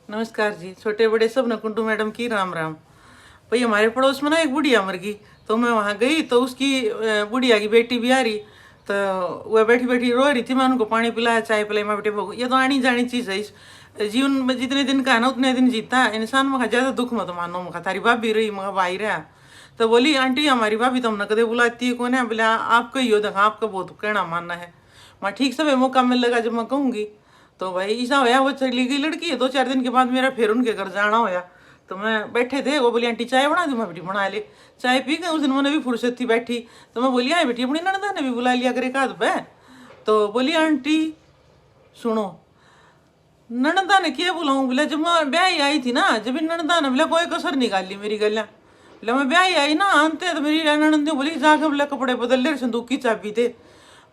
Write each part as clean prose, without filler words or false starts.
नमस्कार जी, छोटे बड़े सब न कुंटू मैडम की राम राम। भाई हमारे पड़ोस में ना एक बुढ़िया मर गई, तो मैं वहाँ गई तो उसकी बुढ़िया की बेटी भी आ रही, तो वह बैठी बैठी रो रही थी। मैं उनको पानी पिलाया, चाय पिलाई। मैं बेटे भोग, ये तो आनी जानी चीज़ है। इस जीवन में जितने दिन का है ना उतने दिन जीता है इंसान। मैं ज़्यादा दुख मत मानो, मैं तारी भाभी रही, मैं भाई रहा। तो बोली आंटी हमारी भाभी तो हमने कदे बुलाती है कौन है, बोले आपका ही हो, देखा आपका बहुत कहना मानना है। मैं ठीक से मौका मिल लगा जब मैं कहूँगी। तो भाई ऐसा होया, वो चली गई लड़की। 2-4 दिन के बाद मेरा फिर उनके घर जाना होया। तो मैं बैठे थे, वो बोली आंटी चाय बना दूँ। मैं बेटी बना ले। चाय पी गए। उस दिन मैंने भी फुर्सत थी बैठी, तो मैं बोली आए बेटी अपनी ननदा ने भी बुला लिया करे काद पे। तो बोली आंटी सुनो, ननदा ने क्या बुलाऊं। बोला जब मैं ब्याह आई थी ना, जब इन ननदा ने बोला कोई कसर निकाल ली मेरी गला। बोला मैं ब्याह आई ना आनते, तो मेरी ननद बोली जाके बोला कपड़े बदल ले, संदूक की चाबी दे।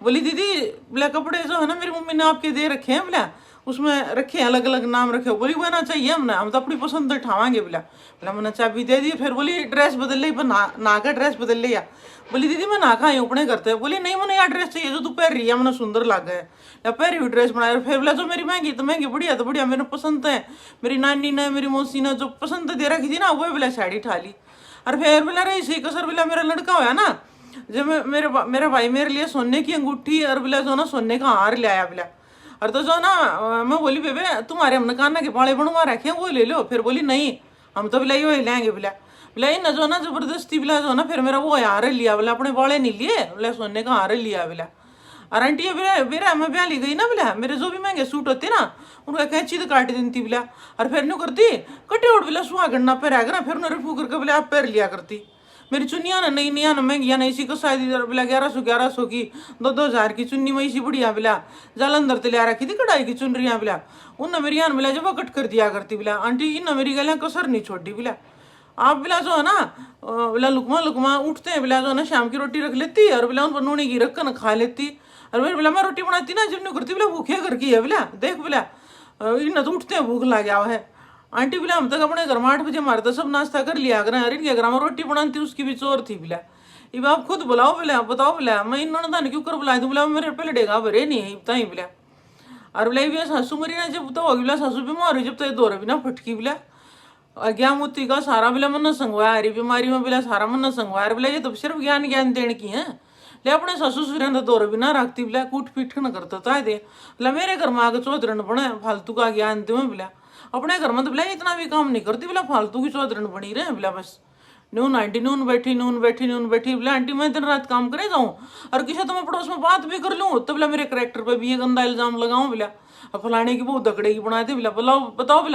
बोली दीदी बोला कपड़े जो है ना मेरी मम्मी ने आपके दे रखे हैं, बोला उसमें रखे हैं, अलग अलग नाम रखे हो। बोली वो ना चाहिए हमने, हम तो अपनी पसंद उठावाएंगे। बोला बोला मैंने चाबी दे दी। फिर बोली ड्रेस बदल ली, पर ना का ड्रेस बदल लिया। बोली दीदी मैं ना खाई अपने करते। बोली नहीं मैंने यार ड्रेस चाहिए जो तू पहन रही है, मैंने सुंदर लग है या पहरी हुई ड्रेस बनाया। फिर बोला जो मेरी महंगी तो महंगी, बढ़िया तो बढ़िया, मेरे पसंद है। मेरी नानी ने मेरी मौसी ने जो पसंद दे रखी थी ना, वो बोला साड़ी ठा ली। और फिर बोला रही सही कसर, बोला मेरा लड़का होया ना, जब मेरा भाई मेरे लिए सोने की अंगूठी और बोला जो ना सोने का हार ले आया। बोला और तो जो ना मैं बोली बेबे तुम्हारे हमने काना के बाले बनवा रखे हैं वो ले लो। फिर बोली नहीं हम तो बोला वही लेंगे। बोला बोला ना जो ना जबरदस्ती बोला जो ना, फिर मेरा वो हार लिया। बोला अपने बाले नहीं लिए, बोला सोने का हार लिया। बोला और आंटी मेरा मैं ब्याह ली गई ना, बोला मेरे जो भी महंगे सूट होते ना उनका कैंची तो काट देती। बोला और फिर न्यू करती कटे उठ, बोला सुहागन ना पैर आएगा ना, फिर उन्हें फूक करके बोले आप पैर लिया करती। मेरी चुनिया ना नई नया ना महंगिया ना, इसी को शायद इधर बोला 1100 की 2-2 हज़ार की चुन्नी में इसी बढ़िया। बोला जालंधर ते लिया रखी थी कढ़ाई की चुनरिया। बोला उन मेरी आन बोला जब कट कर दिया करती। बोला आंटी इन मेरी गलियां कसर नहीं छोड़ी। बोला आप बोला जो है ना बोला लुकमा लुकमा उठते हैं, बोला जो है ना शाम की रोटी रख लेती और बोला उन पर नूनी की रख कर खा लेती। और फिर बोला मैं रोटी बनाती ना जब नहीं करती, बोला भूखे घर की है। बोला देख बोला इन तो उठते हैं भूख लग गया है। आंटी बोला हम तक अपने घर में 8 बजे मारे तो सब नाश्ता कर लिया करें, अरे इनके घर में रोटी बनाती उसकी भी चोर थी। बोला ये आप खुद बुलाओ। बोला बताओ। बोला मैं इन ननदा ने क्यों कर बुला दूँ। बोला मेरे पहले डेगा भरे नहीं बताई। बोला और बोला ये सासू मरी ना जब तो होगी। बोला सासू बीमार हुई जब तो ये दो भी ना फटकी। बोला अज्ञा मोती का सारा बोला मन संगवाया, हरी बीमारी में बोला सारा मन संगवाया। बोला ये तो सिर्फ ज्ञान ज्ञान देने की है, ले अपने ससुर सुरेंद्र दौर भी ना रखती। बोला कूट पीट न करता था दे। बोला मेरे घर में आगे चौधरण बने फालतू का ज्ञान दे। बोला अपने घर में तो बोला इतना भी काम नहीं करती। बोला फालतू की चौधरण बनी रहे। बोला बस नून आंटी नून बैठी नून बैठी नून बैठी। बोला आंटी मैं दिन रात काम करे जाऊँ और किसी तो मैं पड़ोस में बात भी कर लूँ तो बोला मेरे करेक्टर पे भी ये गंदा इल्जाम लगाऊं। बोला फलाने की बहुत दकड़े की बनाए थे। बोला बताओ बताओ। बोला